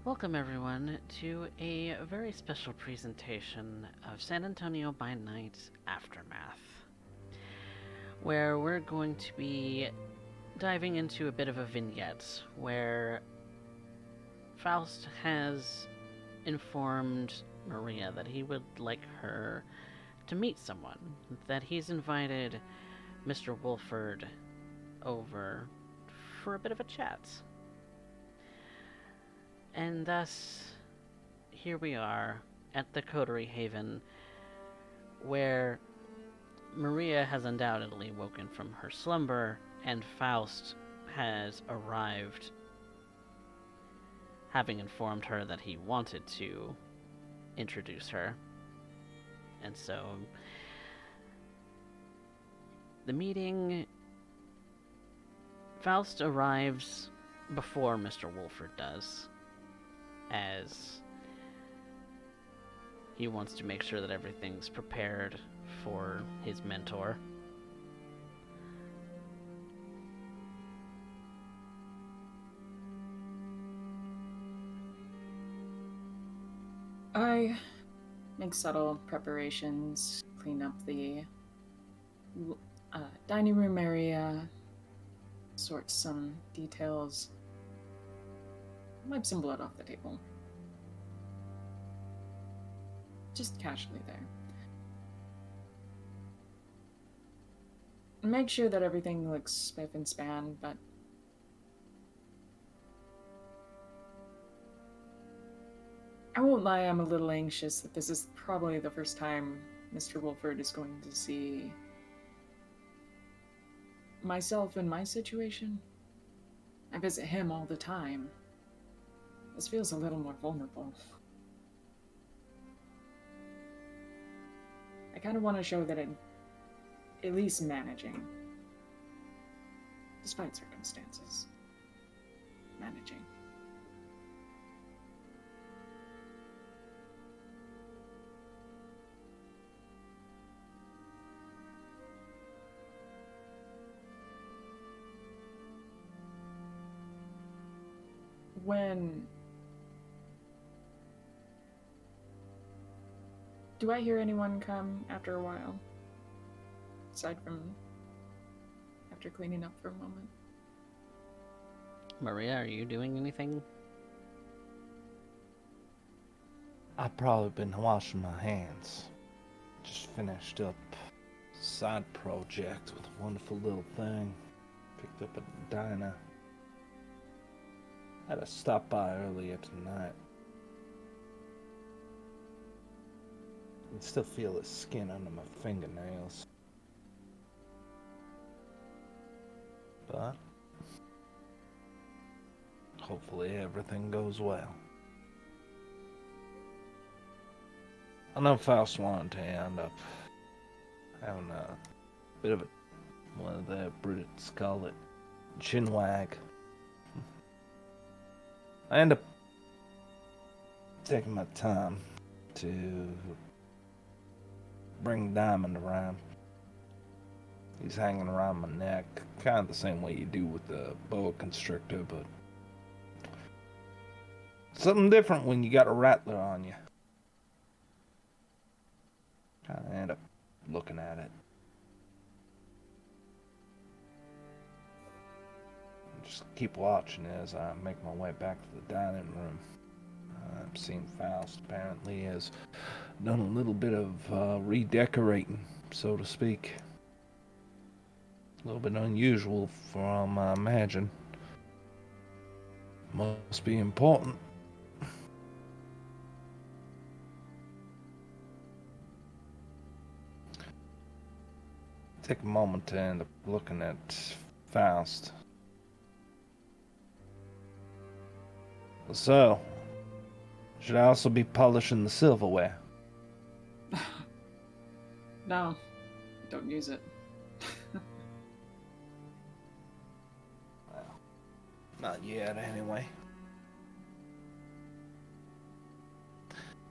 Welcome, everyone, to a very special presentation of San Antonio by Night Aftermath, where we're going to be diving into a bit of a vignette where Faust has informed Maria that he would like her to meet someone, that he's invited Mr. Wulford over for a bit of a chat. And thus, here we are at the Coterie Haven, where Maria has undoubtedly woken from her slumber, and Faust has arrived, having informed her that he wanted to introduce her. And so, the meeting. Faust arrives before Mr. Wulford does, as he wants to make sure that everything's prepared for his mentor. I make subtle preparations, clean up the dining room area, sort some details, wipe some blood off the table. Just casually there. Make sure that everything looks spiff and span, but I won't lie, I'm a little anxious that this is probably the first time Mr. Wolford is going to see myself in my situation. I visit him all the time. This feels a little more vulnerable. I kind of want to show that I'm at least managing, despite circumstances. Managing. When do I hear anyone come after a while? Aside from after cleaning up for a moment. Maria, are you doing anything? I've probably been washing my hands. Just finished up a side project with a wonderful little thing. Picked up a diner. Had to stop by earlier tonight. I can still feel the skin under my fingernails. But hopefully everything goes well. I know Faust wanted to end up having a bit of one of the Brits call it chinwag. I end up taking my time to bring Diamond around. He's hanging around my neck, kind of the same way you do with the boa constrictor, but something different when you got a rattler on you. Kind of end up looking at it. Just keep watching as I make my way back to the dining room. I'm seeing Faust apparently has done a little bit of redecorating, so to speak. A little bit unusual from I imagine. Must be important. Take a moment to end up looking at Faust. So, should I also be polishing the silverware? No, don't use it. Well, not yet, anyway.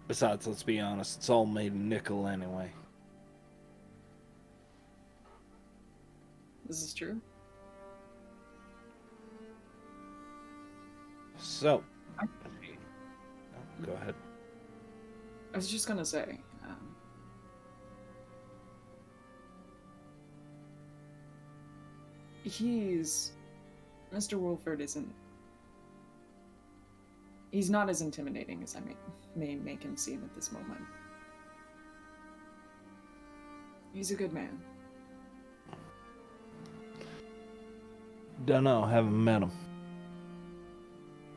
Besides, let's be honest, it's all made of nickel anyway. This is true. So, was just gonna say, Mr. Wulford isn't. He's not as intimidating as I may make him seem at this moment. He's a good man. Dunno, haven't met him.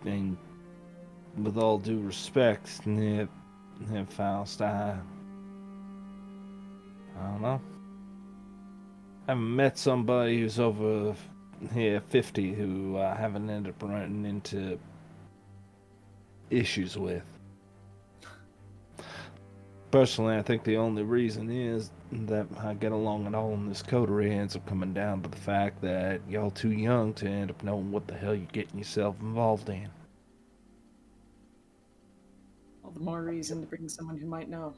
And with all due respect, Faust, I don't know. I haven't met somebody who's over here 50 who I haven't ended up running into issues with. Personally, I think the only reason is that I get along at all in this coterie ends up coming down to the fact that y'all too young to end up knowing what the hell you're getting yourself involved in. All the more reason to bring someone who might know.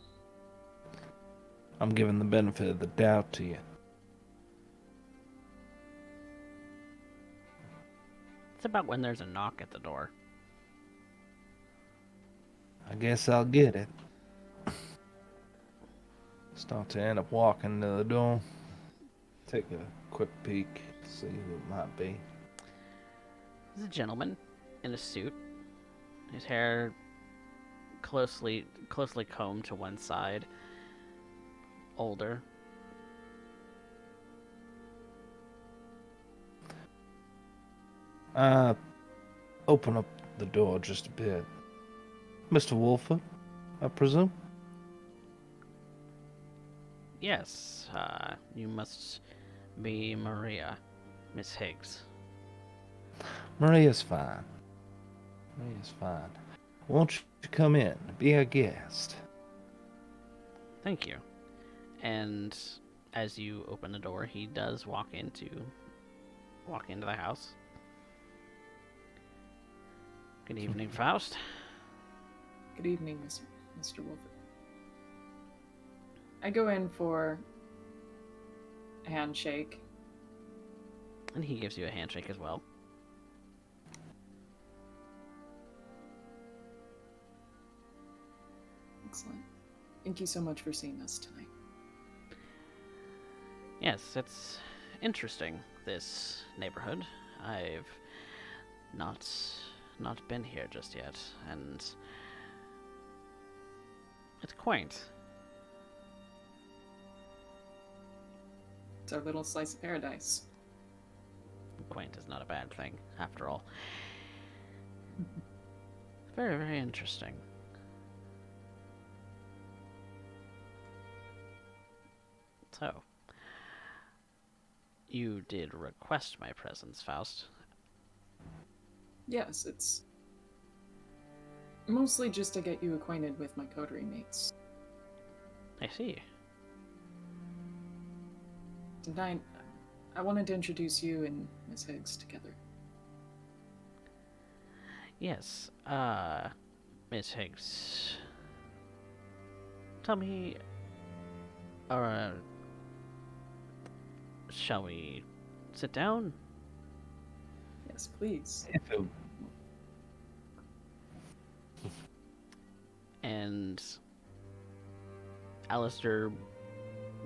I'm giving the benefit of the doubt to you. It's about when there's a knock at the door. I guess I'll get it. Start to end up walking to the door. Take a quick peek, see who it might be. There's a gentleman in a suit. His hair closely combed to one side. Older. Open up the door just a bit. Mr. Wulford, I presume? Yes, you must be Maria, Miss Higgs. Maria's fine. Maria's fine. Won't you come in? Be our guest. Thank you. And as you open the door, he does walk into the house. Good evening, Faust. Good evening, Mr. Wulford. I go in for a handshake. And he gives you a handshake as well. Excellent. Thank you so much for seeing us tonight. Yes, it's interesting, this neighborhood. I've not been here just yet, and it's quaint. It's our little slice of paradise. Quaint is not a bad thing, after all. Very, very interesting. So, you did request my presence, Faust. Yes, it's mostly just to get you acquainted with my coterie mates. I see. Tonight, I wanted to introduce you and Miss Higgs together. Yes, Miss Higgs. Tell me, shall we sit down? Yes, please. And Alistair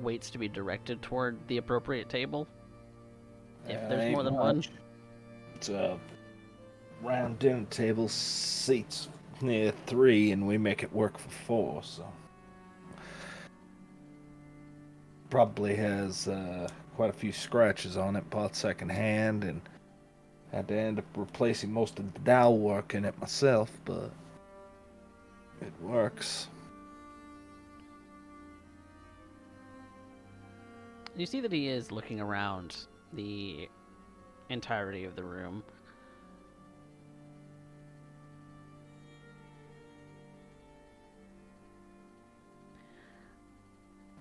waits to be directed toward the appropriate table. If there's more than one. It's a round dinner table, seats near 3, and we make it work for 4, so. Probably has quite a few scratches on it, bought second hand, and had to end up replacing most of the dowel work in it myself, but it works. You see that he is looking around the entirety of the room.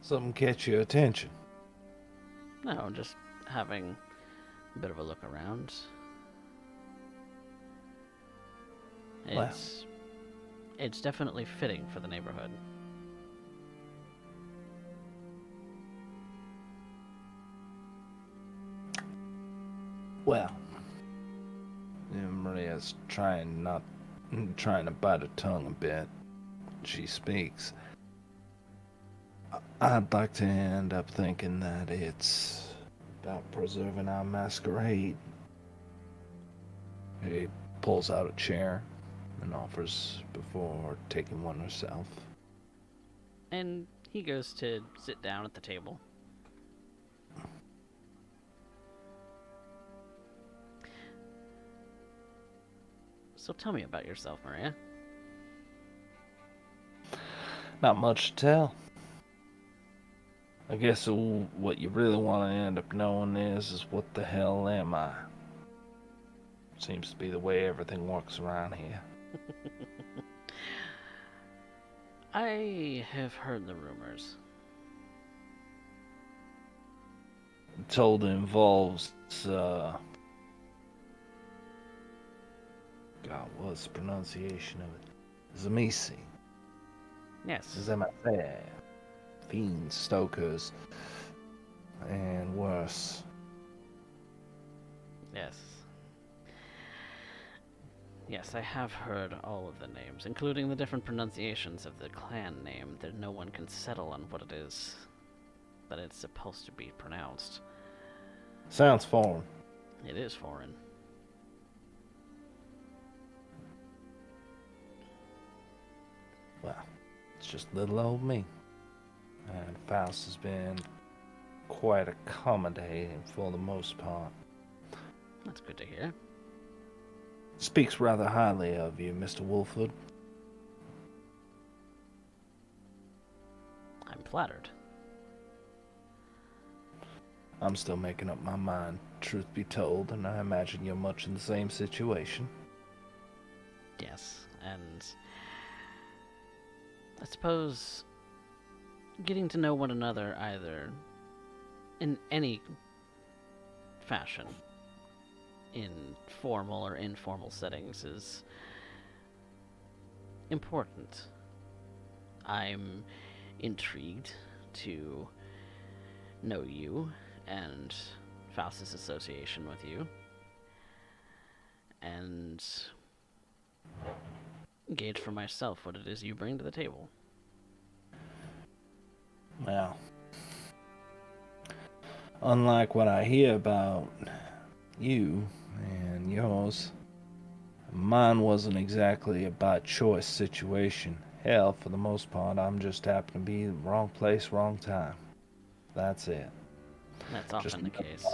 Something catch your attention. No, just having a bit of a look around. It's definitely fitting for the neighborhood. Well, Maria's trying to bite her tongue a bit. She speaks. I'd like to end up thinking that it's about preserving our masquerade. He pulls out a chair and offers before taking one herself. And he goes to sit down at the table. So tell me about yourself, Maria. Not much to tell. I guess what you really want to end up knowing is what the hell am I? Seems to be the way everything works around here. I have heard the rumors. I'm told it involves, God, what's the pronunciation of it? Zamisi. Yes. Zemafair. Fiends, stokers, and worse. Yes. Yes, I have heard all of the names, including the different pronunciations of the clan name, that no one can settle on what it is that it's supposed to be pronounced. Sounds foreign. It is foreign. Well, it's just little old me. And Faust has been quite accommodating for the most part. That's good to hear. Speaks rather highly of you, Mr. Wulford. I'm flattered. I'm still making up my mind, truth be told, and I imagine you're much in the same situation. Yes, and I suppose getting to know one another either in any fashion, in formal or informal settings, is important. I'm intrigued to know you and Faust's association with you, and gauge for myself what it is you bring to the table. Well, unlike what I hear about you and yours, mine wasn't exactly a by choice situation. Hell, for the most part, I'm just happen to be in the wrong place, wrong time. That's it. That's Just often the case.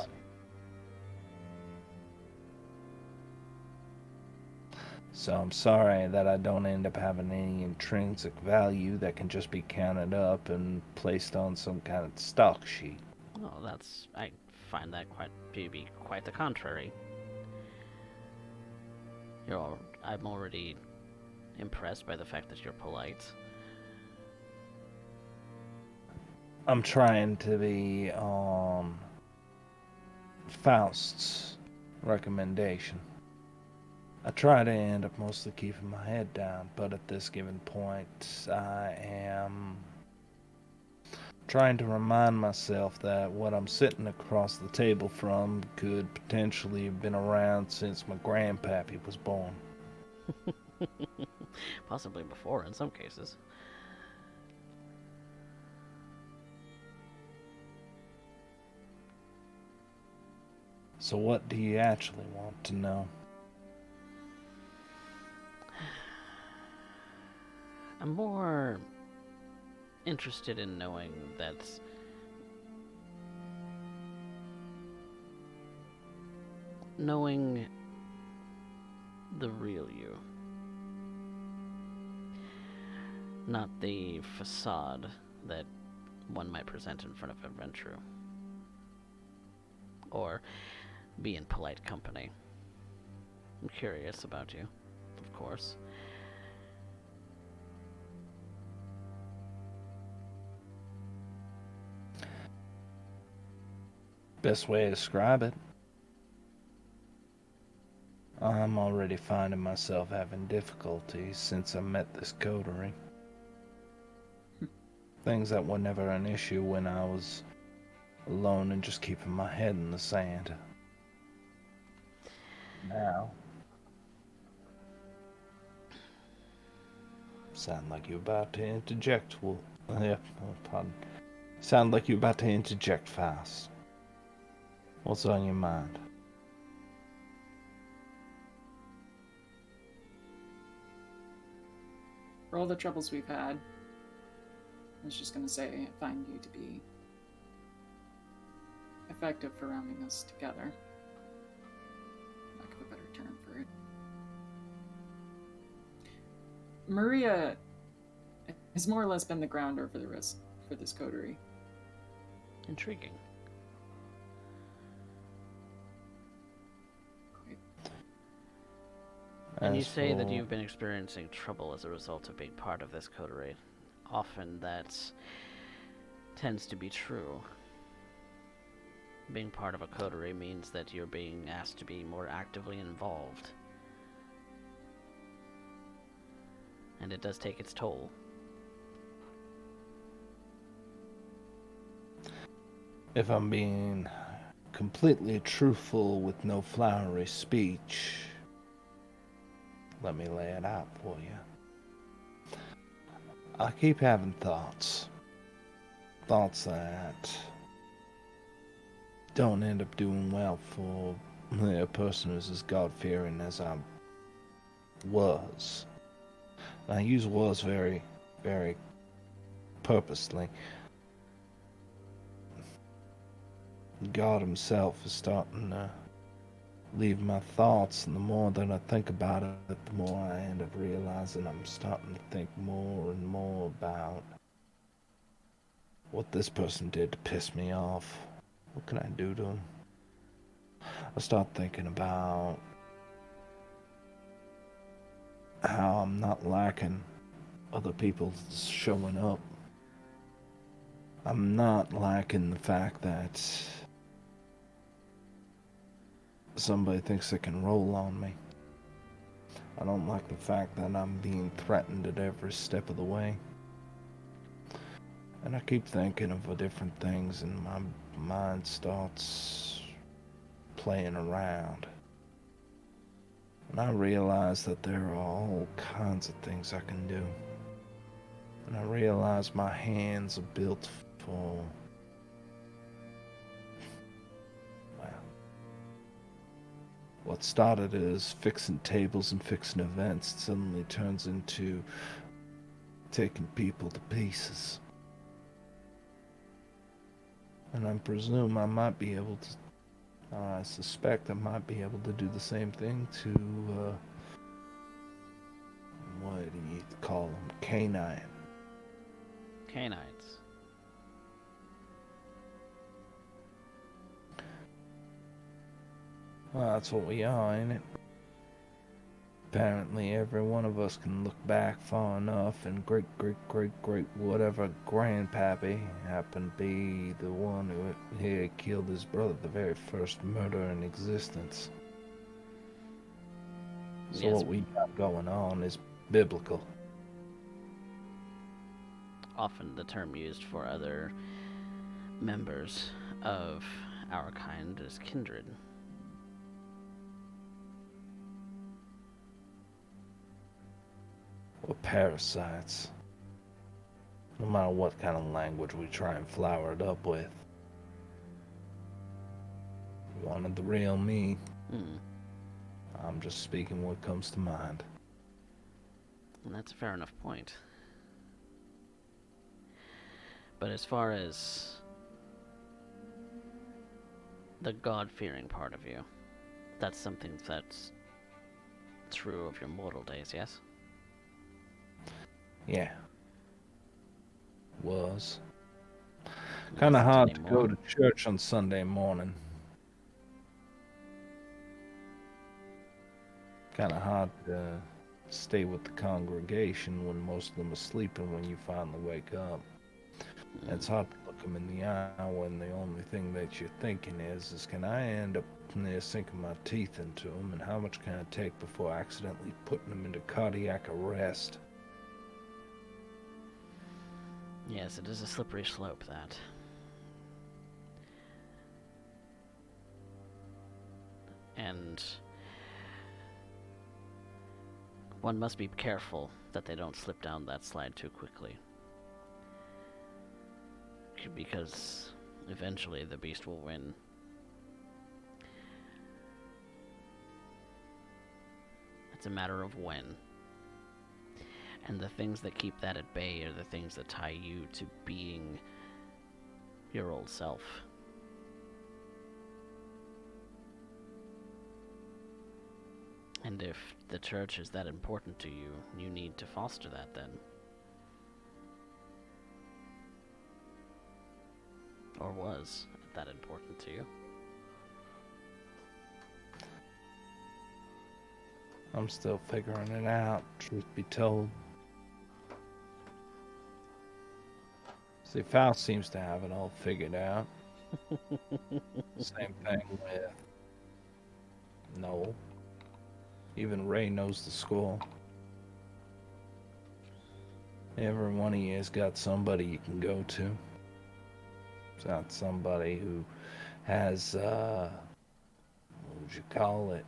So I'm sorry that I don't end up having any intrinsic value that can just be counted up and placed on some kind of stock sheet. Oh, I find that to be quite the contrary. I'm already impressed by the fact that you're polite. I'm trying to be on Faust's recommendation. I try to end up mostly keeping my head down, but at this given point, I am trying to remind myself that what I'm sitting across the table from could potentially have been around since my grandpappy was born. Possibly before, in some cases. So what do you actually want to know? I'm more interested in knowing that knowing the real you, not the facade that one might present in front of a Ventrue, or be in polite company. I'm curious about you, of course. Best way to describe it. I'm already finding myself having difficulties since I met this coterie. Things that were never an issue when I was alone and just keeping my head in the sand. Now, Sound like you're about to interject, pardon. Sound like you're about to interject, Faust. What's on your mind? For all the troubles we've had, I was just going to say, I find you to be effective for rounding us together. Lack of a better term for it. Maria has more or less been the grounder for this coterie. Intriguing. Quite. And you say that you've been experiencing trouble as a result of being part of this coterie. Often that tends to be true. Being part of a coterie means that you're being asked to be more actively involved. And it does take its toll. If I'm being completely truthful with no flowery speech, let me lay it out for you. I keep having thoughts. Thoughts that don't end up doing well for a person who's as God-fearing as I was. And I use was very, very purposely. God himself is starting to leave my thoughts, and the more that I think about it, the more I end up realizing I'm starting to think more and more about what this person did to piss me off. What can I do to him? I start thinking about how I'm not liking other people showing up. I'm not liking the fact that somebody thinks they can roll on me. I don't like the fact that I'm being threatened at every step of the way. And I keep thinking of different things, and my mind starts playing around. And I realize that there are all kinds of things I can do. And I realize my hands are built for, well, what started as fixing tables and fixing events suddenly turns into taking people to pieces. And I presume I might be able to, I suspect I might be able to do the same thing to, what do you call them? Canine. Canines. Well, that's what we are, ain't it? Apparently every one of us can look back far enough, and great whatever grandpappy happened to be the one who had killed his brother, the very first murder in existence. So Yes. what we got going on is biblical. Often the term used for other members of our kind is kindred. We're parasites. No matter what kind of language we try and flower it up with. You wanted the real me. I'm just speaking what comes to mind. And that's a fair enough point. But as far as the God-fearing part of you, that's something that's true of your mortal days, yes? Yeah. Was. Kind of hard to go to church on Sunday morning. Kind of hard to stay with the congregation when most of them are sleeping when you finally wake up. It's hard to look them in the eye when the only thing that you're thinking is can I end up sinking my teeth into them, and how much can I take before accidentally putting them into cardiac arrest? Yes, it is a slippery slope, that. And One must be careful that they don't slip down that slide too quickly. Because eventually the beast will win. It's a matter of when. And the things that keep that at bay are the things that tie you to being your old self. And if the church is that important to you, you need to foster that then. Or was that important to you? I'm still figuring it out, truth be told. See, Faust seems to have it all figured out. Same thing with Noel. Even Ray knows the score. Every one of you has got somebody you can go to. It's not somebody who has, what would you call it?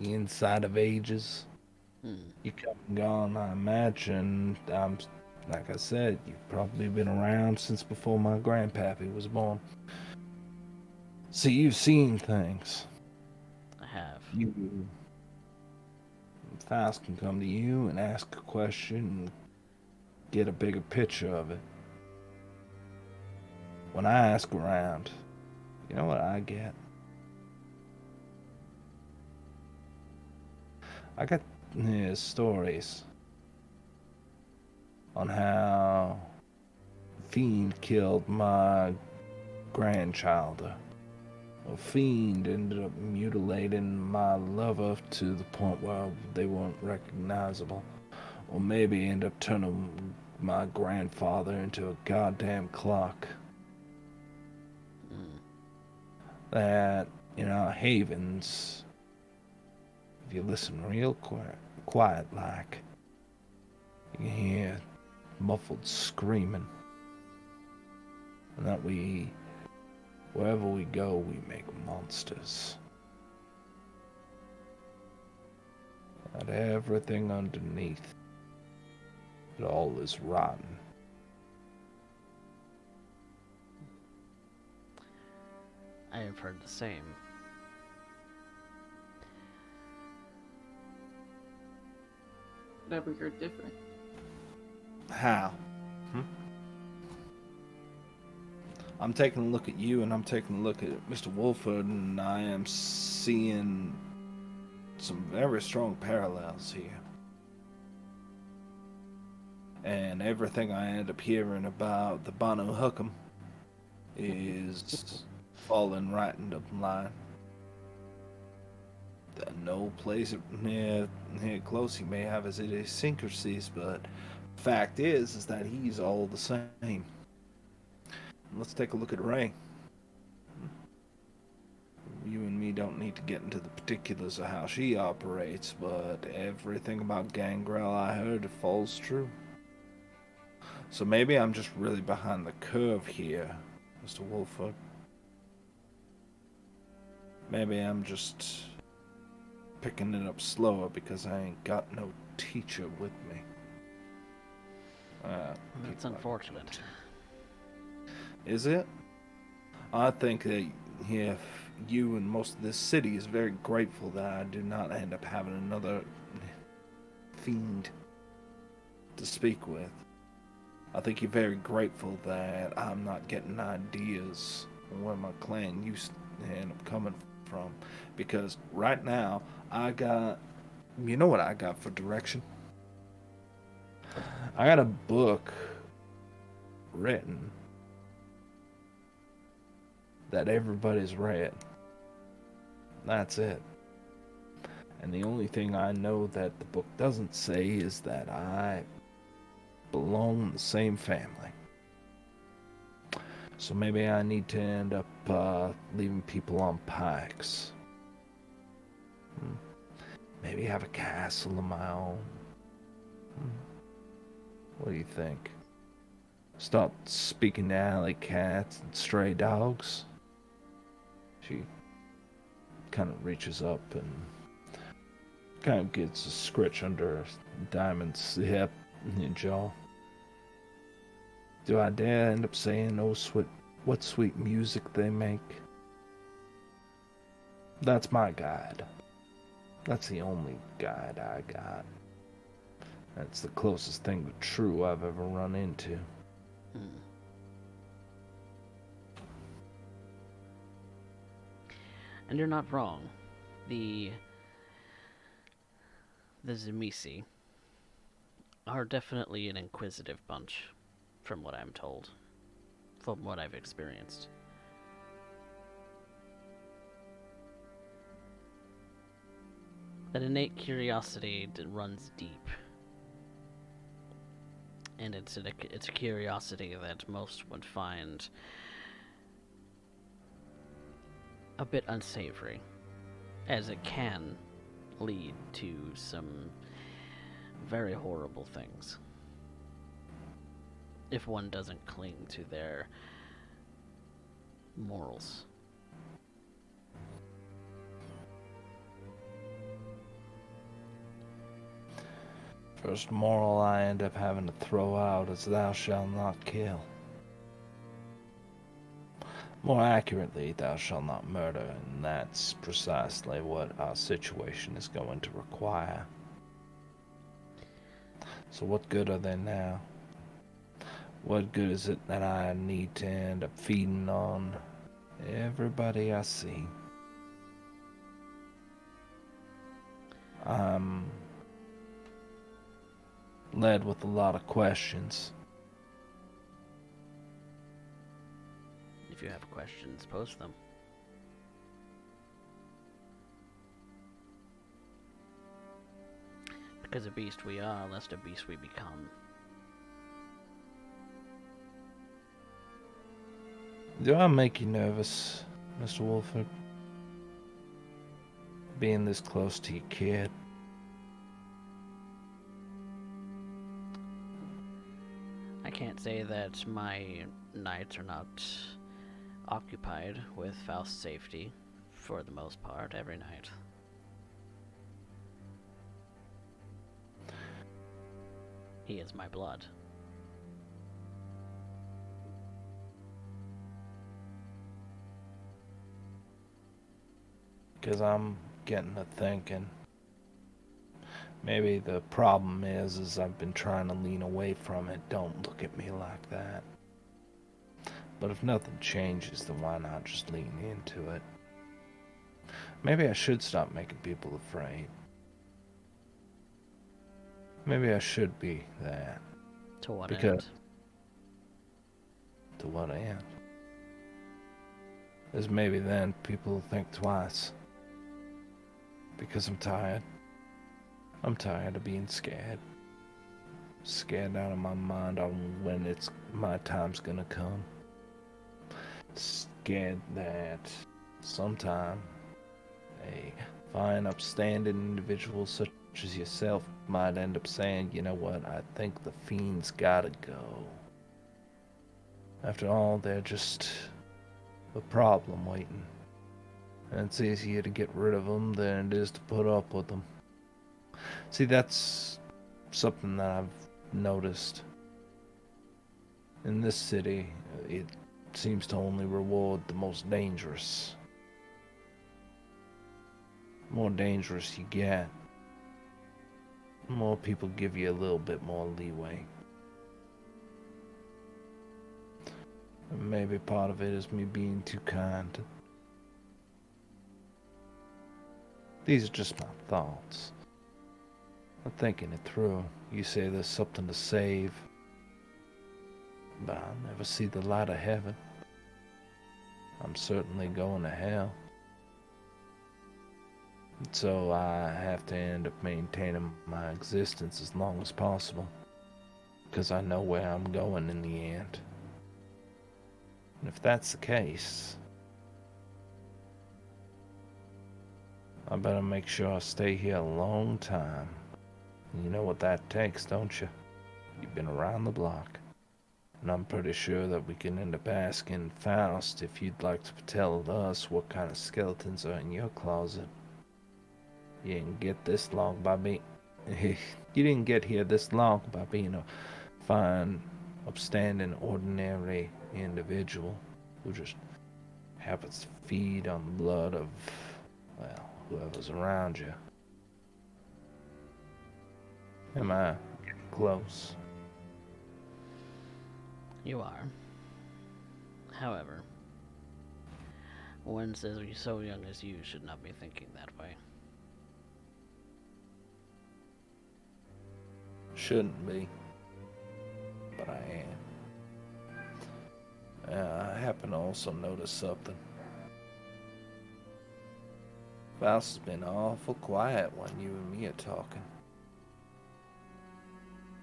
The inside of ages. You come and gone, I imagine. Like I said, you've probably been around since before my grandpappy was born. So you've seen things. I have. Faust can come to you and ask a question and get a bigger picture of it. When I ask around, you know what I get? I got stories on how a fiend killed my grandchild. A fiend ended up mutilating my lover to the point where they weren't recognizable. Or maybe end up turning my grandfather into a goddamn clock. That, Havens, if you listen real quiet like, you can hear muffled screaming. And that wherever we go, we make monsters. That everything underneath, it all is rotten. I have heard the same. But have we heard different? How? I'm taking a look at you and I'm taking a look at Mr. Wulford, and I am seeing some very strong parallels here. And everything I end up hearing about the Banu Hukum is falling right into line. No place near close he may have his idiosyncrasies, but fact is that he's all the same. Let's take a look at Ray. You and me don't need to get into the particulars of how she operates, but everything about Gangrel I heard falls true. So maybe I'm just really behind the curve here, Mr. Wulford. Maybe I'm just picking it up slower because I ain't got no teacher with me. That's unfortunate. Is it? I think that you and most of this city is very grateful that I do not end up having another fiend to speak with. I think you're very grateful that I'm not getting ideas on where my clan used to end up coming from. Because right now, you know what I got for direction? I got a book written that everybody's read. That's it. And the only thing I know that the book doesn't say is that I belong in the same family. So maybe I need to end up leaving people on pikes. Maybe have a castle of my own. What do you think? Start speaking to alley cats and stray dogs? She kind of reaches up and Kind of gets a scritch under Diamond's hip and jaw. Do I dare end up saying, oh, what sweet music they make? That's my guide. That's the only guide I got. That's the closest thing to true I've ever run into. And you're not wrong. The Zemisi are definitely an inquisitive bunch, from what I'm told, from what I've experienced. That innate curiosity that runs deep, and it's a curiosity that most would find a bit unsavory, as it can lead to some very horrible things if one doesn't cling to their morals. First moral I end up having to throw out is thou shalt not kill. More accurately, thou shalt not murder, and that's precisely what our situation is going to require. So what good are they now? What good is it that I need to end up feeding on everybody I see? I'm led with a lot of questions. If you have questions, post them. Because a beast we are, lest a beast we become. Do I make you nervous, Mr. Wulford? Being this close to your kid? I can't say that my nights are not occupied with Faust's safety, for the most part, every night. He is my blood. Because I'm getting to thinking. Maybe the problem is I've been trying to lean away from it. Don't look at me like that. But if nothing changes, then why not just lean into it? Maybe I should stop making people afraid. Maybe I should be that. To what Because end? to what end? Is maybe then people will think twice. Because I'm tired. I'm tired of being scared. Scared out of my mind on when my time's gonna come. Scared that sometime a fine, upstanding individual such as yourself might end up saying, you know what, I think the fiend's gotta go. After all, they're just a problem waiting. And it's easier to get rid of them than it is to put up with them. See, that's something that I've noticed. In this city, it seems to only reward the most dangerous. The more dangerous you get, the more people give you a little bit more leeway. And maybe part of it is me being too kind. These are just my thoughts. I'm thinking it through. You say there's something to save, but I'll never see the light of heaven. I'm certainly going to hell. So I have to end up maintaining my existence as long as possible, because I know where I'm going in the end. And if that's the case, I better make sure I stay here a long time. You know what that takes, don't you? You've been around the block. And I'm pretty sure that we can end up asking Faust if you'd like to tell us what kind of skeletons are in your closet. You didn't get this long by being... You didn't get here this long by being a fine, upstanding, ordinary individual who just happens to feed on the blood of, well, whoever's around you. Am I getting close? You are. However, one says you're so young as you should not be thinking that way. Shouldn't be, but I am. I happen to also notice something. Faust has been awful quiet when you and me are talking.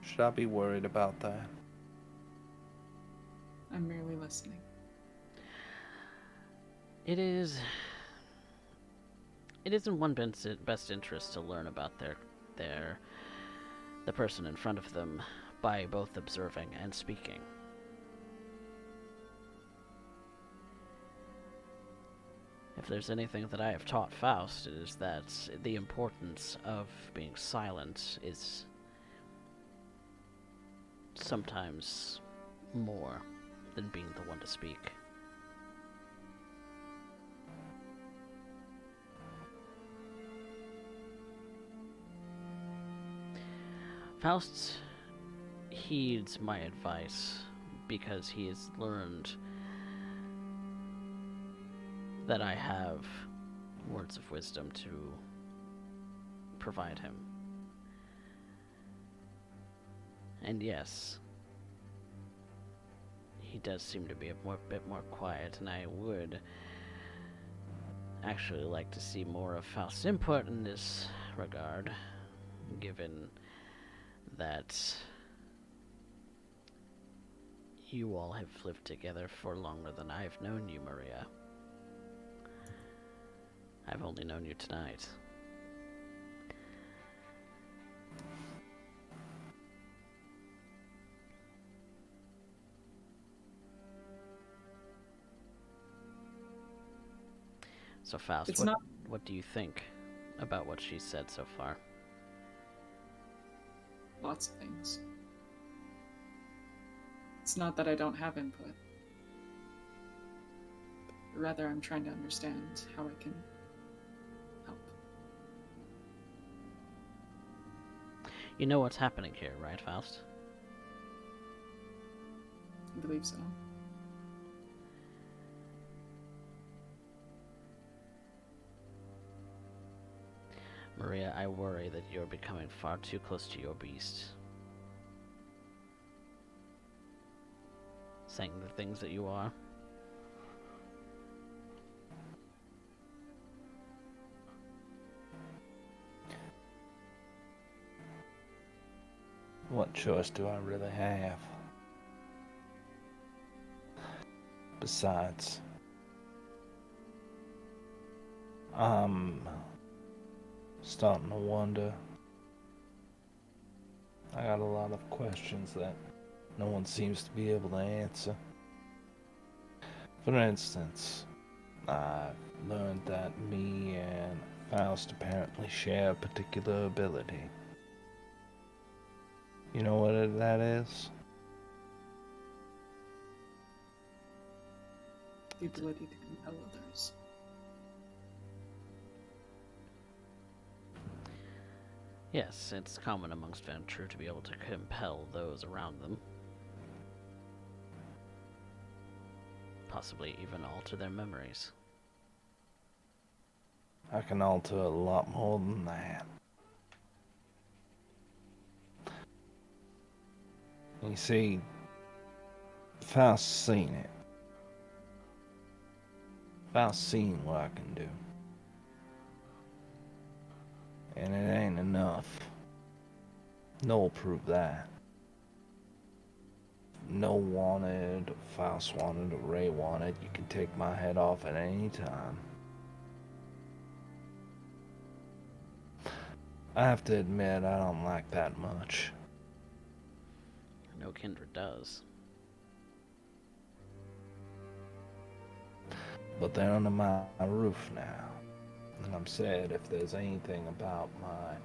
Should I be worried about that? I'm merely listening. It is in one's best interest to learn about the person in front of them by both observing and speaking. If there's anything that I have taught Faust, it is that the importance of being silent is sometimes more than being the one to speak. Faust heeds my advice because he has learned that I have words of wisdom to provide him. And yes, he does seem to be a bit more quiet, and I would actually like to see more of Faust's input in this regard, given that you all have lived together for longer than I've known you, Maria. I've only known you tonight. So Faust, what do you think about what she said so far? Lots of things. It's not that I don't have input. Rather, I'm trying to understand how I can help. You know what's happening here, right, Faust? I believe so. Maria, I worry that you're becoming far too close to your beast. Saying the things that you are. What choice do I really have? Besides, I'm starting to wonder. I got a lot of questions that no one seems to be able to answer. For instance, I've learned that me and Faust apparently share a particular ability. You know what that is? The ability to compel others. Yes, it's common amongst Ventrue to be able to compel those around them. Possibly even alter their memories. I can alter a lot more than that. You see, Faust's seen it. Faust's seen what I can do. And it ain't enough. No'll prove that. No wanted, Faust wanted, or Ray wanted, you can take my head off at any time. I have to admit, I don't like that much. No kindred does. But they're under my roof now. And I'm sad if there's anything about my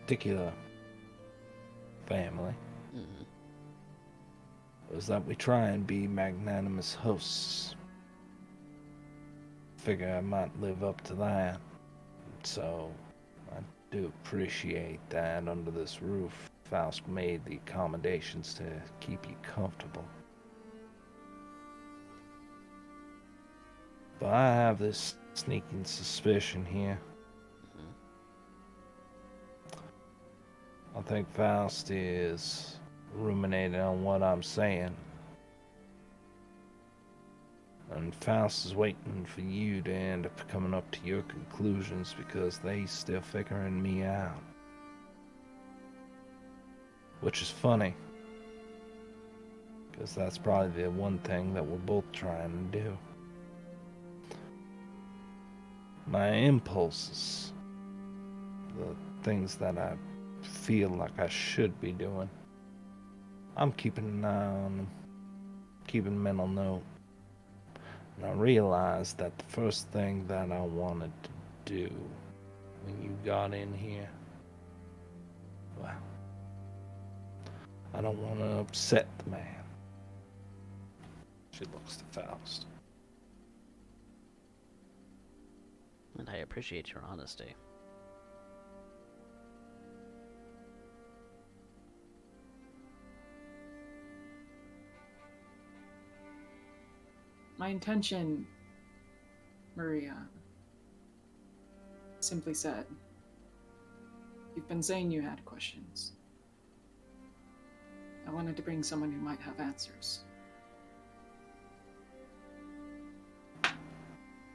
particular family, Mm. is that we try and be magnanimous hosts. Figure I might live up to that. So I do appreciate that under this roof, Faust made the accommodations to keep you comfortable. But I have this sneaking suspicion here. I think Faust is ruminating on what I'm saying. And Faust is waiting for you to end up coming up to your conclusions because they still figuring me out. Which is funny. Because that's probably the one thing that we're both trying to do. My impulses, the things that I feel like I should be doing, I'm keeping an eye on them, keeping mental note. And I realized that the first thing that I wanted to do when you got in here, well, I don't want to upset the man. She looks to Faust. And I appreciate your honesty. My intention, Maria, simply said, you've been saying you had questions. I wanted to bring someone who might have answers.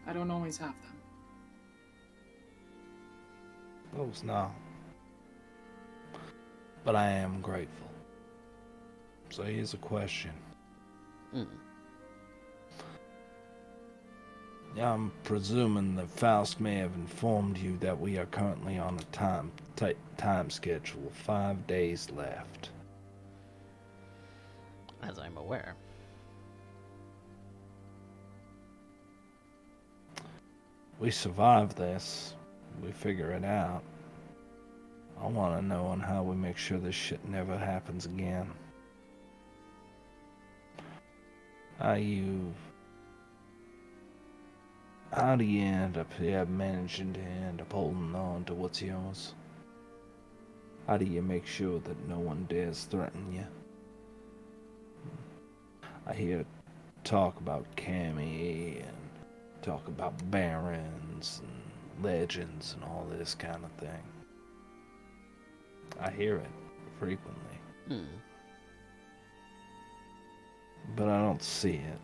I don't always have them. Those not. But I am grateful. So here's a question. I'm presuming that Faust may have informed you that we are currently on a time schedule of 5 days left. As I'm aware. We survive this. We figure it out. I want to know on how we make sure this shit never happens again. How do you end up managing to end up holding on to what's yours? How do you make sure that no one dares threaten you? I hear talk about Cammy and talk about barons and legends and all this kind of thing. I hear it frequently. But I don't see it.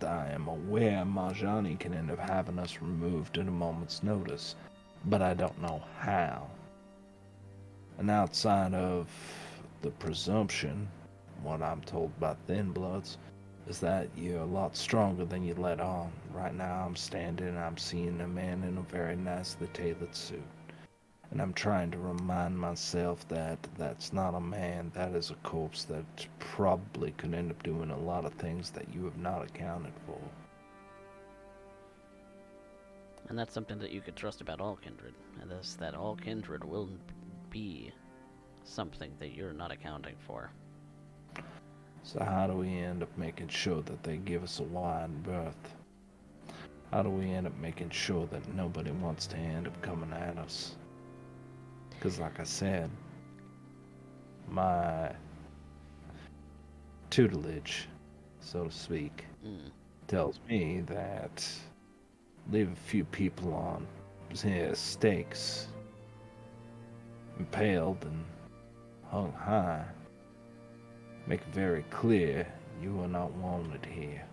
I am aware Marjani can end up having us removed at a moment's notice, but I don't know how. And outside of the presumption, what I'm told by Thin Bloods, is that you're a lot stronger than you let on. Right now I'm standing and I'm seeing a man in a very nicely tailored suit. And I'm trying to remind myself that that's not a man, that is a corpse that probably could end up doing a lot of things that you have not accounted for. And that's something that you could trust about all kindred. And that's that all kindred will be something that you're not accounting for. So how do we end up making sure that they give us a wide berth? How do we end up making sure that nobody wants to end up coming at us? Because like I said, my tutelage, so to speak, tells me that leave a few people on stakes, impaled and hung high. Make it very clear you are not wanted here.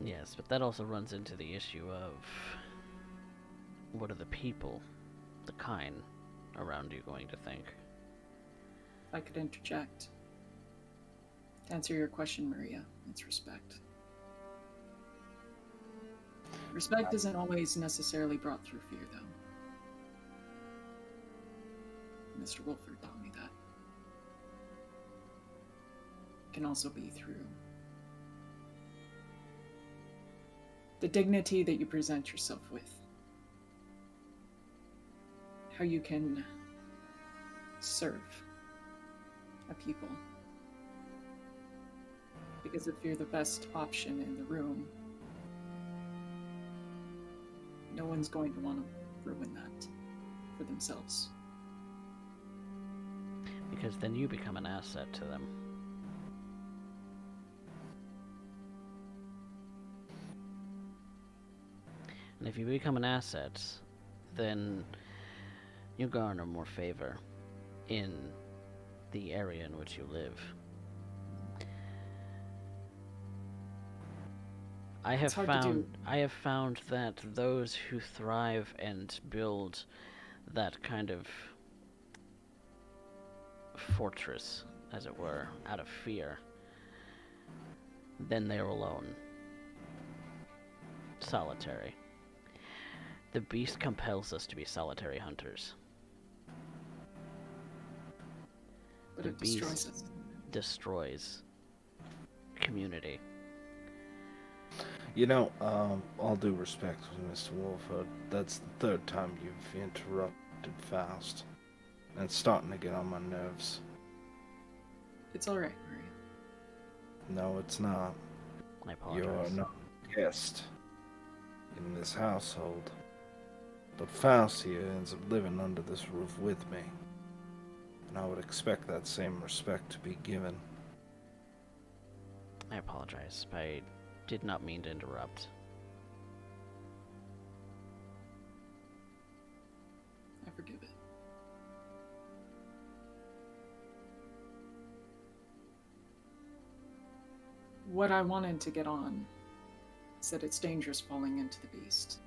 Yes, but that also runs into the issue of what are the people, the kind, around you going to think? If I could interject. To answer your question, Maria, it's respect. Respect isn't always necessarily brought through fear, though. Mr. Wulford taught me that. It can also be through The dignity that you present yourself with. How you can serve a people. Because if you're the best option in the room, no one's going to want to ruin that for themselves. Because then you become an asset to them. And if you become an asset, then you garner more favor in the area in which you live. I have found that those who thrive and build that kind of fortress, as it were, out of fear, then they're alone. Solitary. The beast compels us to be solitary hunters. But The it beast destroys us. destroys community. You know, all due respect to Mr. Wulford, that's the third time you've interrupted Faust. And it's starting to get on my nerves. It's alright, Maria. No, it's not. I apologize. You're not a guest in this household. But Faust here ends up living under this roof with me. And I would expect that same respect to be given. I apologize. I did not mean to interrupt. I forgive it. What I wanted to get on is that it's dangerous falling into the beast.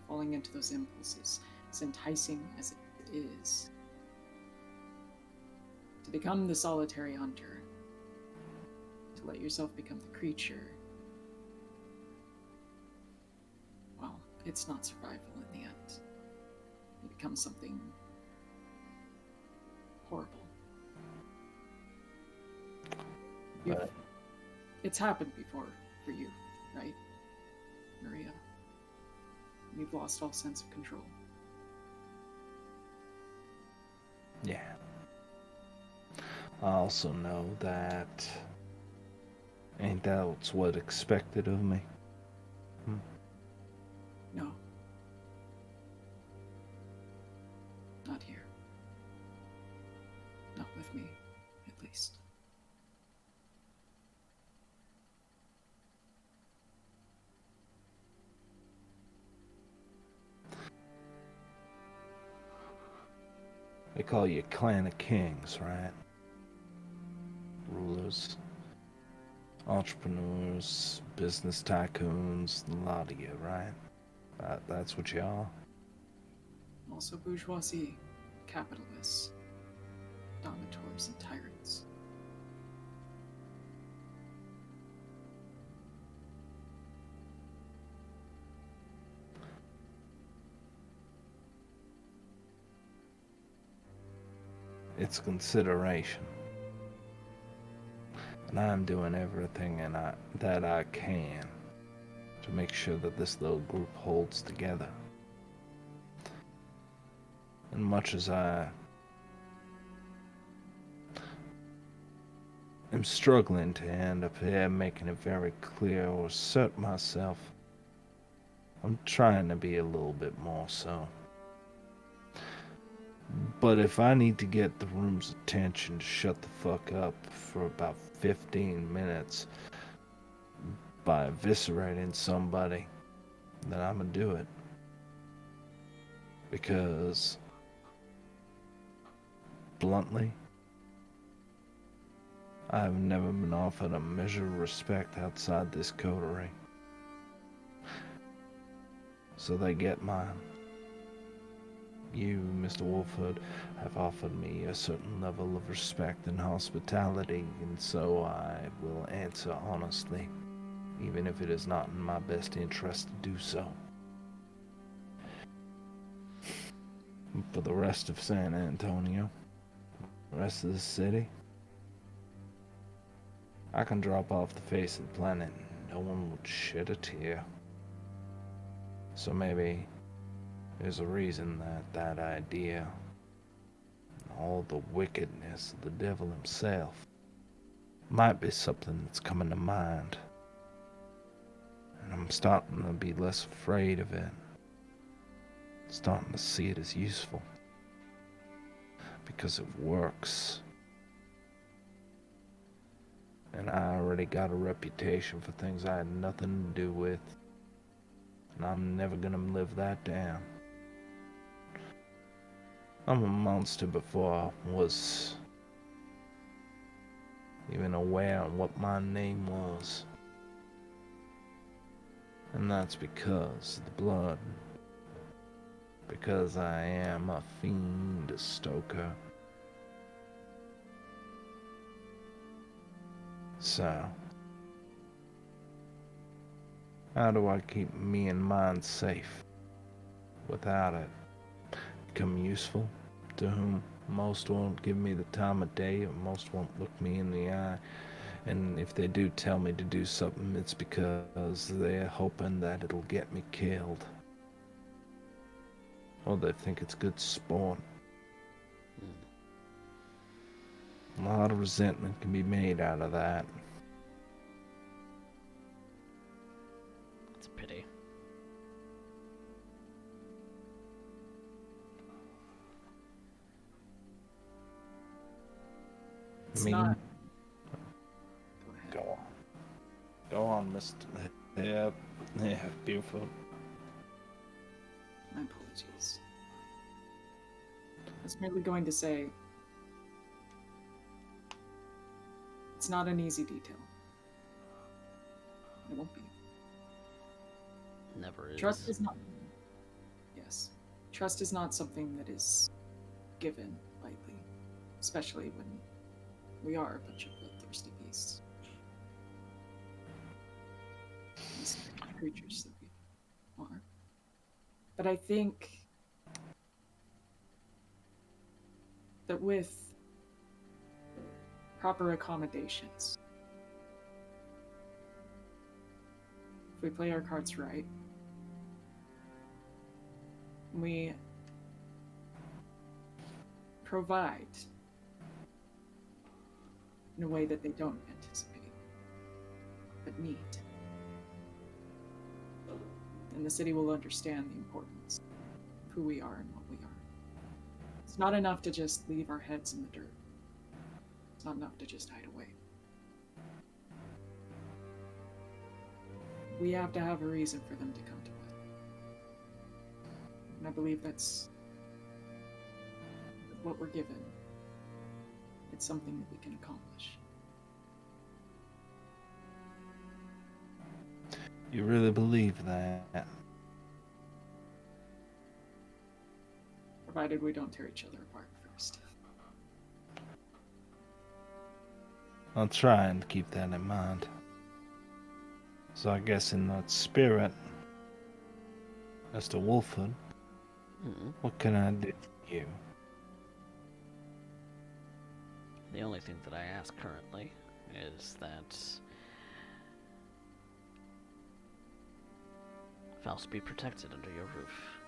Falling into those impulses, as enticing as it is. To become the solitary hunter, to let yourself become the creature, well, it's not survival in the end. It becomes something horrible. It's happened before for you, right, Maria? You've lost all sense of control. Yeah. I also know that ain't that's what expected of me. No. Not here. Not with me, at least. They call you Clan of Kings, right? Rulers, entrepreneurs, business tycoons, a lot of you, right? That's what you are. Also bourgeoisie, capitalists, dominators, and tyrants. It's consideration. And I'm doing everything that I can to make sure that this little group holds together. And much as I am struggling to end up here making it very clear or assert myself, I'm trying to be a little bit more so. But if I need to get the room's attention to shut the fuck up for about 15 minutes by eviscerating somebody, then I'm gonna do it. Because, bluntly, I've never been offered a measure of respect outside this coterie. So they get mine. You, Mr. Wulford, have offered me a certain level of respect and hospitality, and so I will answer honestly, even if it is not in my best interest to do so. For the rest of San Antonio, the rest of the city, I can drop off the face of the planet and no one would shed a tear. So maybe there's a reason that that idea, all the wickedness of the devil himself, might be something that's coming to mind. And I'm starting to be less afraid of it. Starting to see it as useful. Because it works. And I already got a reputation for things I had nothing to do with. And I'm never gonna live that down. I'm a monster before I was even aware of what my name was. And that's because of the blood. Because I am a fiend, a stoker. So, how do I keep me and mine safe without it become useful to whom most won't give me the time of day or most won't look me in the eye? And if they do tell me to do something, it's because they're hoping that it'll get me killed. Or they think it's good sport. A lot of resentment can be made out of that. It's a pity. It's Me? not. Go ahead. Go on. Go on, Mr. Yeah, beautiful. My apologies. I was merely going to say it's not an easy detail. It won't be. Never is. Trust is not. Yes. Trust is not something that is given lightly, especially when we are a bunch of bloodthirsty beasts. These creatures that we are. But I think that with proper accommodations, if we play our cards right, we provide in a way that they don't anticipate, but need. And the city will understand the importance of who we are and what we are. It's not enough to just leave our heads in the dirt. It's not enough to just hide away. We have to have a reason for them to come to us. And I believe that's what we're given. It's something that we can accomplish. You really believe that? Provided we don't tear each other apart first. I'll try and keep that in mind. So I guess in that spirit, Mr. Wulford, what can I do for you? The only thing that I ask currently is that Faust be protected under your roof.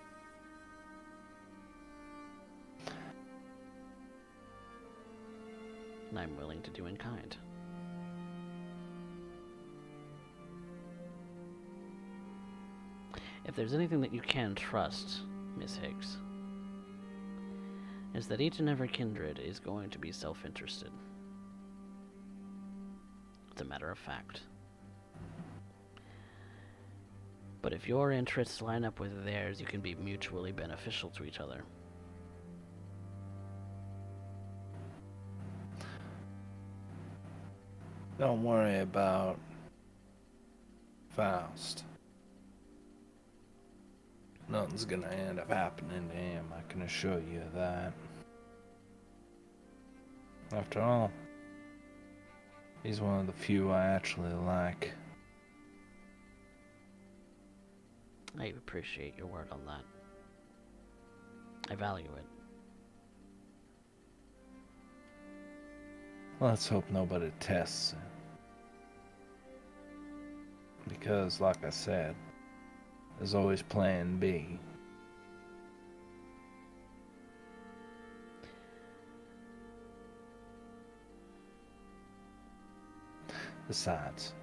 And I'm willing to do in kind. If there's anything that you can trust, Miss Higgs, is that each and every kindred is going to be self-interested. It's a matter of fact. But if your interests line up with theirs, you can be mutually beneficial to each other. Don't worry about Faust. Nothing's gonna end up happening to him, I can assure you of that. After all, he's one of the few I actually like. I appreciate your word on that. I value it. Let's hope nobody tests him. Because, like I said, There's always plan B. Besides,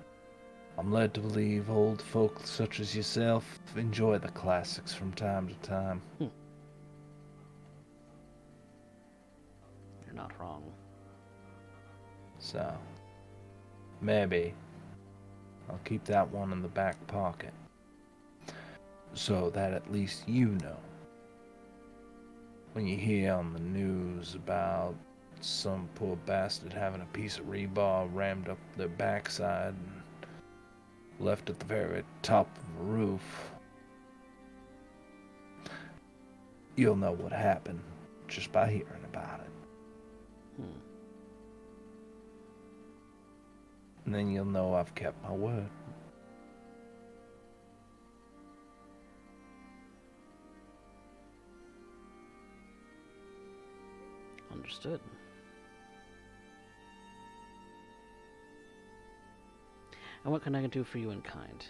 I'm led to believe old folk such as yourself enjoy the classics from time to time. You're not wrong. So, maybe I'll keep that one in the back pocket, so that at least you know. When you hear on the news about some poor bastard having a piece of rebar rammed up their backside and left at the very top of the roof, you'll know what happened just by hearing about it. And then you'll know I've kept my word. Understood. And what can I do for you in kind?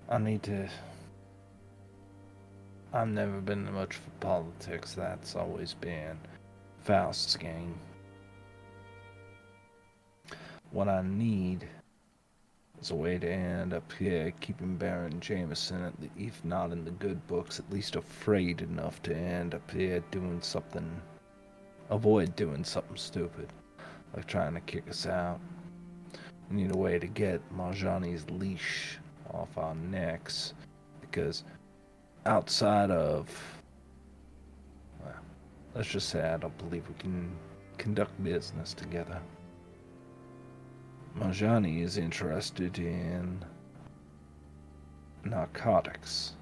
I've never been much for politics. That's always been Faust's game. What I need is a way to end up here keeping Baron Jameson, if not in the good books, at least afraid enough to end up here avoid doing something stupid, like trying to kick us out. We need a way to get Marjani's leash off our necks, because outside of, well, let's just say I don't believe we can conduct business together. Marjani is interested in narcotics.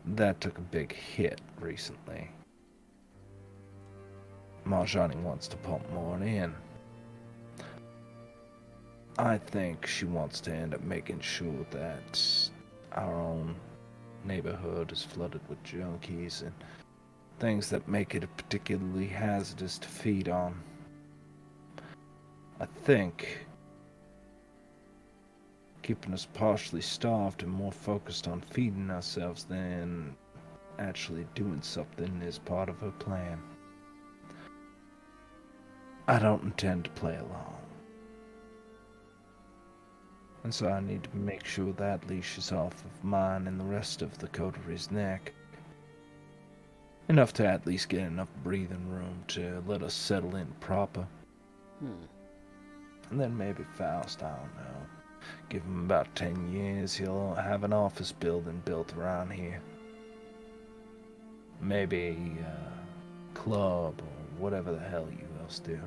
That took a big hit recently. Marjani wants to pump more in. I think she wants to end up making sure that our own neighborhood is flooded with junkies and things that make it particularly hazardous to feed on. I think keeping us partially starved and more focused on feeding ourselves than actually doing something is part of her plan. I don't intend to play along. And so I need to make sure that leash is off of mine and the rest of the coterie's neck. Enough to at least get enough breathing room to let us settle in proper. And then maybe Faust, I don't know. Give him about 10 years, he'll have an office building built around here. Maybe a club or whatever the hell you else do.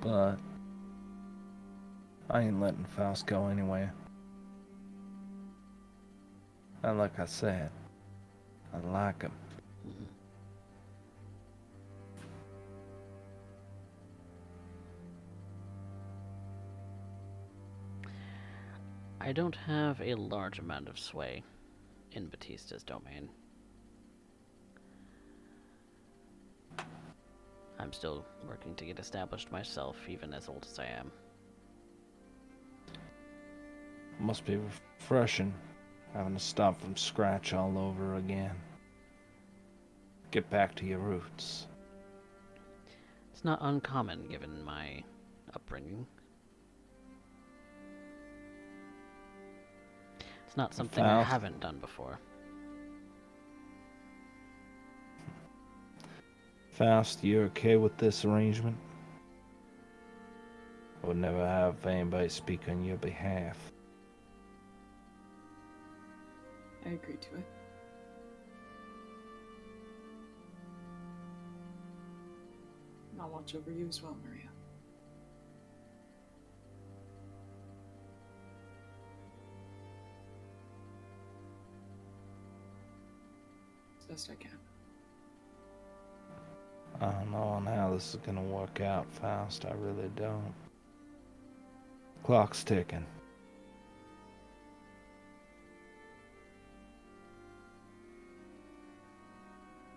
But I ain't letting Faust go anywhere. And like I said, I like him. I don't have a large amount of sway in Batista's domain. I'm still working to get established myself, even as old as I am. Must be refreshing, having to start from scratch all over again. Get back to your roots. It's not uncommon, given my upbringing. It's not something I haven't done before. Faust, you okay with this arrangement? I would never have anybody speak on your behalf. I agree to it. I'll watch over you as well, Maria. As best I can. I don't know on how this is gonna work out, Faust. I really don't. Clock's ticking.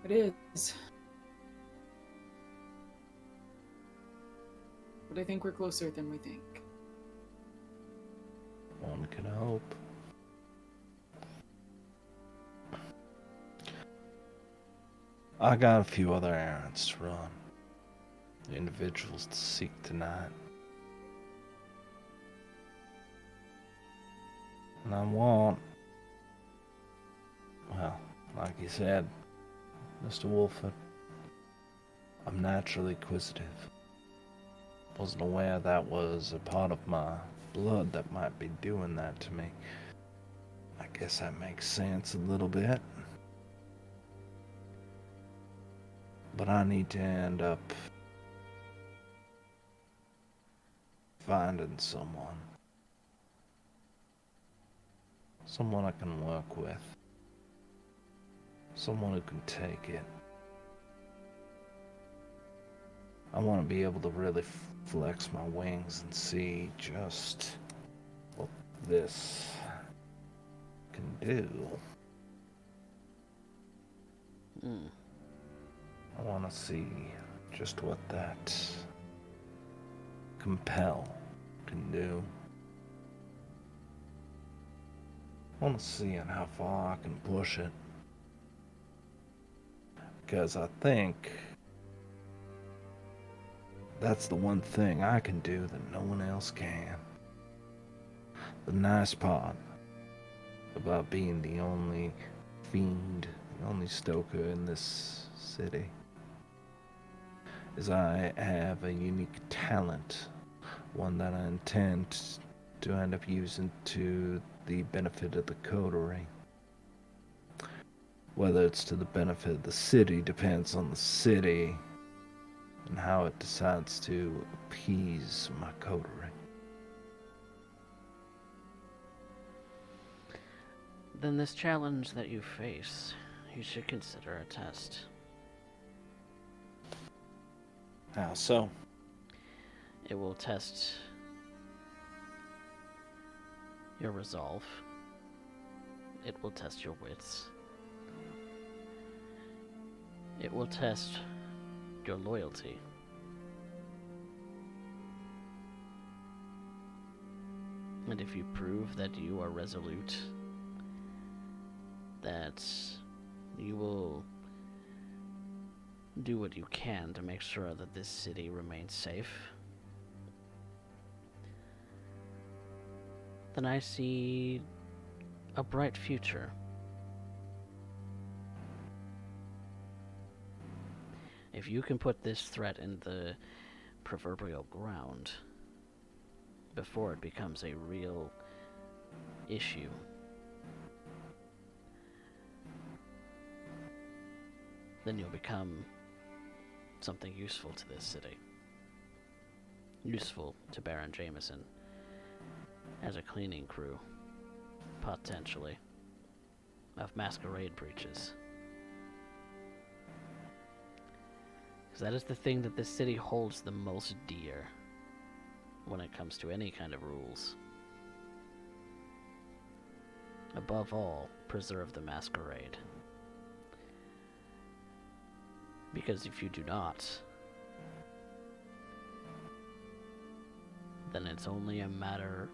It is. But I think we're closer than we think. One can hope. I got a few other errands to run. The individuals to seek tonight. And I want, well, like you said, Mr. Wulford, I'm naturally inquisitive. Wasn't aware that was a part of my blood that might be doing that to me. I guess that makes sense a little bit. But I need to end up finding someone. Someone I can work with. Someone who can take it. I want to be able to really flex my wings and see just what this can do. I want to see just what that compel can do. I want to see how far I can push it. Because I think that's the one thing I can do that no one else can. The nice part about being the only fiend, the only stoker in this city, is I have a unique talent, one that I intend to end up using to the benefit of the coterie. Whether it's to the benefit of the city depends on the city and how it decides to appease my coterie. Then this challenge that you face, you should consider a test. How so? It will test your resolve. It will test your wits. It will test your loyalty. And if you prove that you are resolute, that you will do what you can to make sure that this city remains safe, then I see a bright future. If you can put this threat in the proverbial ground before it becomes a real issue, then you'll become something useful to this city. Useful to Baron Jameson as a cleaning crew, potentially, of masquerade breaches. Because that is the thing that this city holds the most dear when it comes to any kind of rules. Above all, preserve the masquerade. Because if you do not, then it's only a matter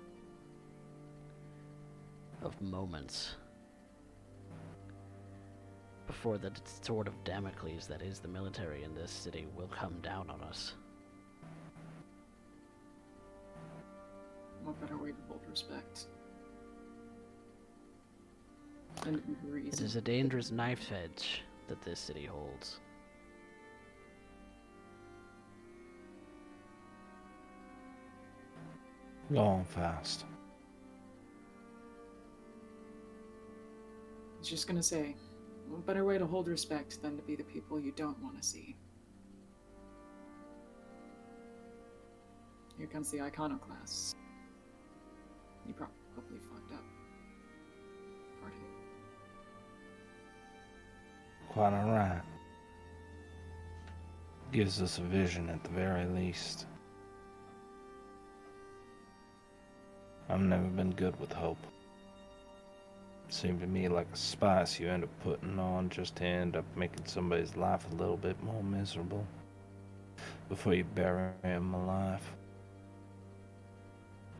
of moments before the sword of Damocles that is the military in this city will come down on us. What better way to hold respect? And reason. It is a dangerous knife edge that this city holds. Go on, Faust. I was just gonna say, what better way to hold respect than to be the people you don't want to see? Here comes the iconoclasts. You probably fucked up. Party. Quite alright. Gives us a vision at the very least. I've never been good with hope. Seemed to me like a spice you end up putting on just to end up making somebody's life a little bit more miserable before you bury him alive.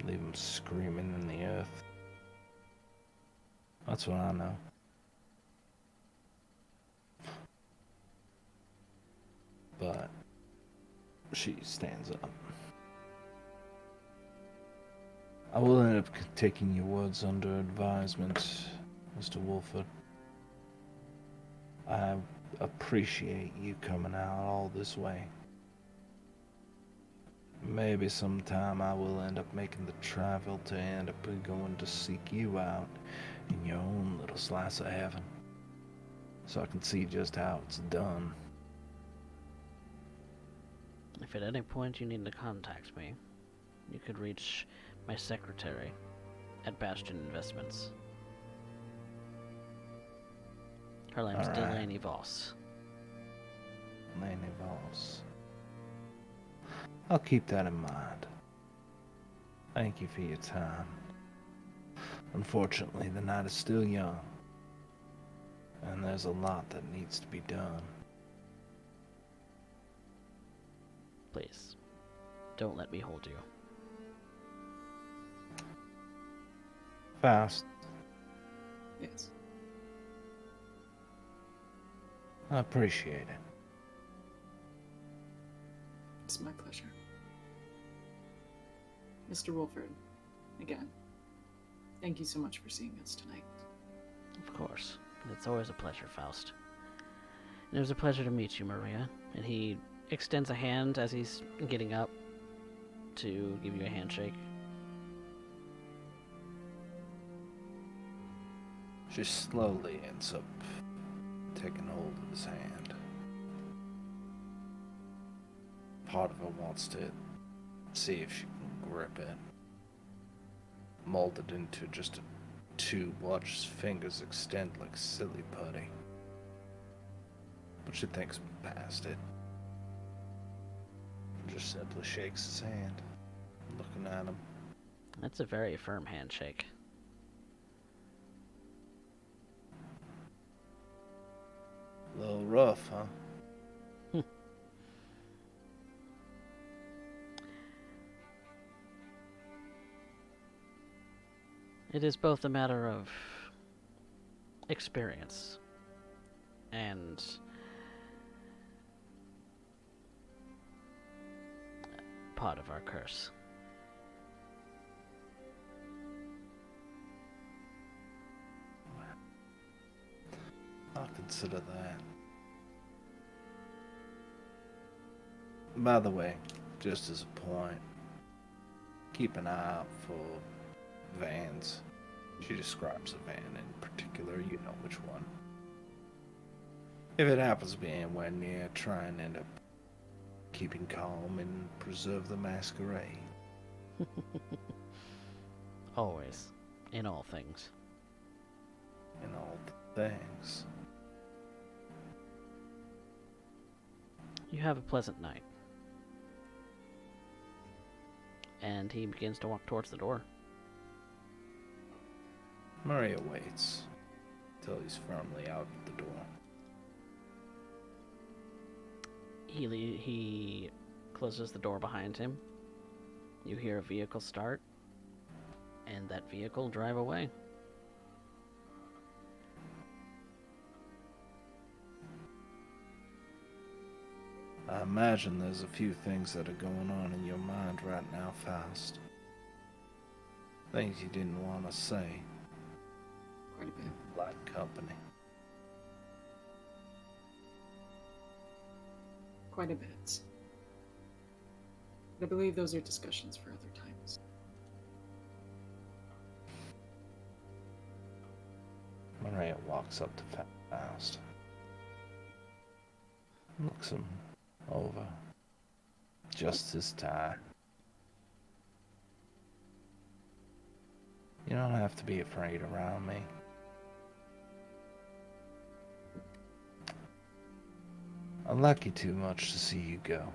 Leave him screaming in the earth. That's what I know. But she stands up. I will end up taking your words under advisement, Mr. Wulford. I appreciate you coming out all this way. Maybe sometime I will end up making the travel to end up going to seek you out in your own little slice of heaven, so I can see just how it's done. If at any point you need to contact me, you could reach my secretary at Bastion Investments. Her name's All right. Delaney Voss. Laney Voss. I'll keep that in mind. Thank you for your time. Unfortunately, the night is still young, and there's a lot that needs to be done. Please, don't let me hold you. Faust, Yes. I appreciate it. It's my pleasure. Mr. Wulford, again, thank you so much for seeing us tonight. Of course. It's always a pleasure, Faust. And it was a pleasure to meet you, Maria. And he extends a hand as he's getting up to give you a handshake. She slowly ends up taking hold of his hand. Part of her wants to see if she can grip it. Mold it into just a tube, watch his fingers extend like silly putty. But she thinks past it. And just simply shakes his hand, looking at him. That's a very firm handshake. A little rough, huh? It is both a matter of experience and part of our curse. I'll consider that. By the way, just as a point, keep an eye out for vans. She describes a van in particular, you know which one. If it happens to be anywhere near, try and end up keeping calm and preserve the masquerade. Always. In all things. In all things. You have a pleasant night. And he begins to walk towards the door. Maria waits till he's firmly out the door. He closes the door behind him. You hear a vehicle start, and that vehicle drive away. I imagine there's a few things that are going on in your mind right now, Faust. Things you didn't want to say. Quite a bit. Like company. Quite a bit. But I believe those are discussions for other times. Maria walks up to Faust. Looks him over. Adjusts his tie. You don't have to be afraid around me. I like you too much to see you go.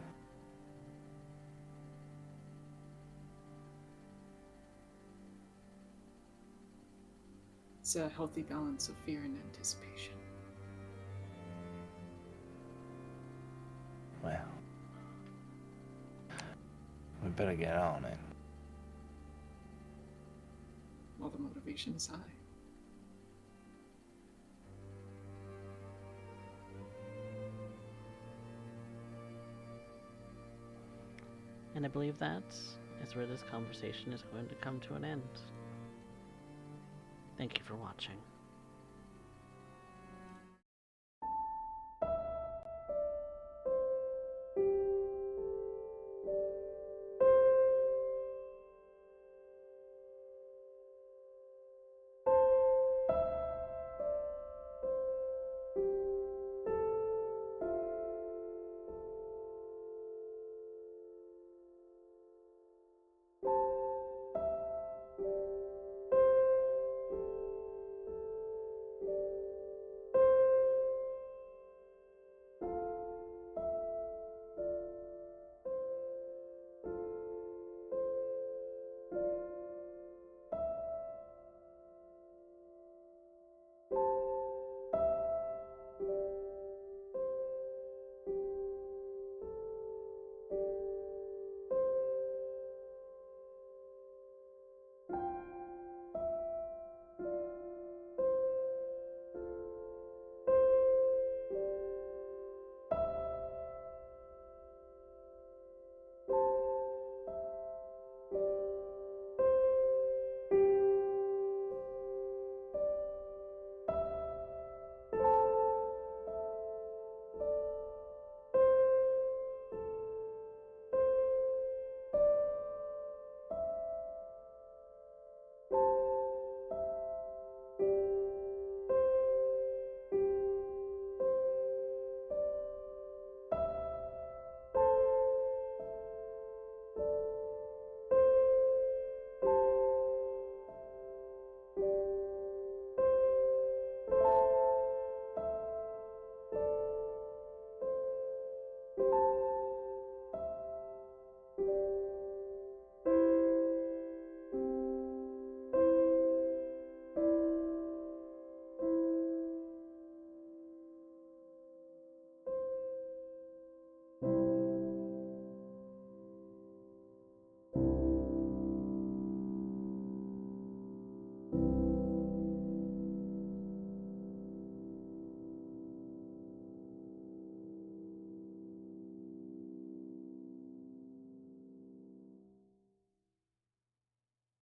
It's a healthy balance of fear and anticipation. Well, we better get on it. While the motivation is high. And I believe that is where this conversation is going to come to an end. Thank you for watching.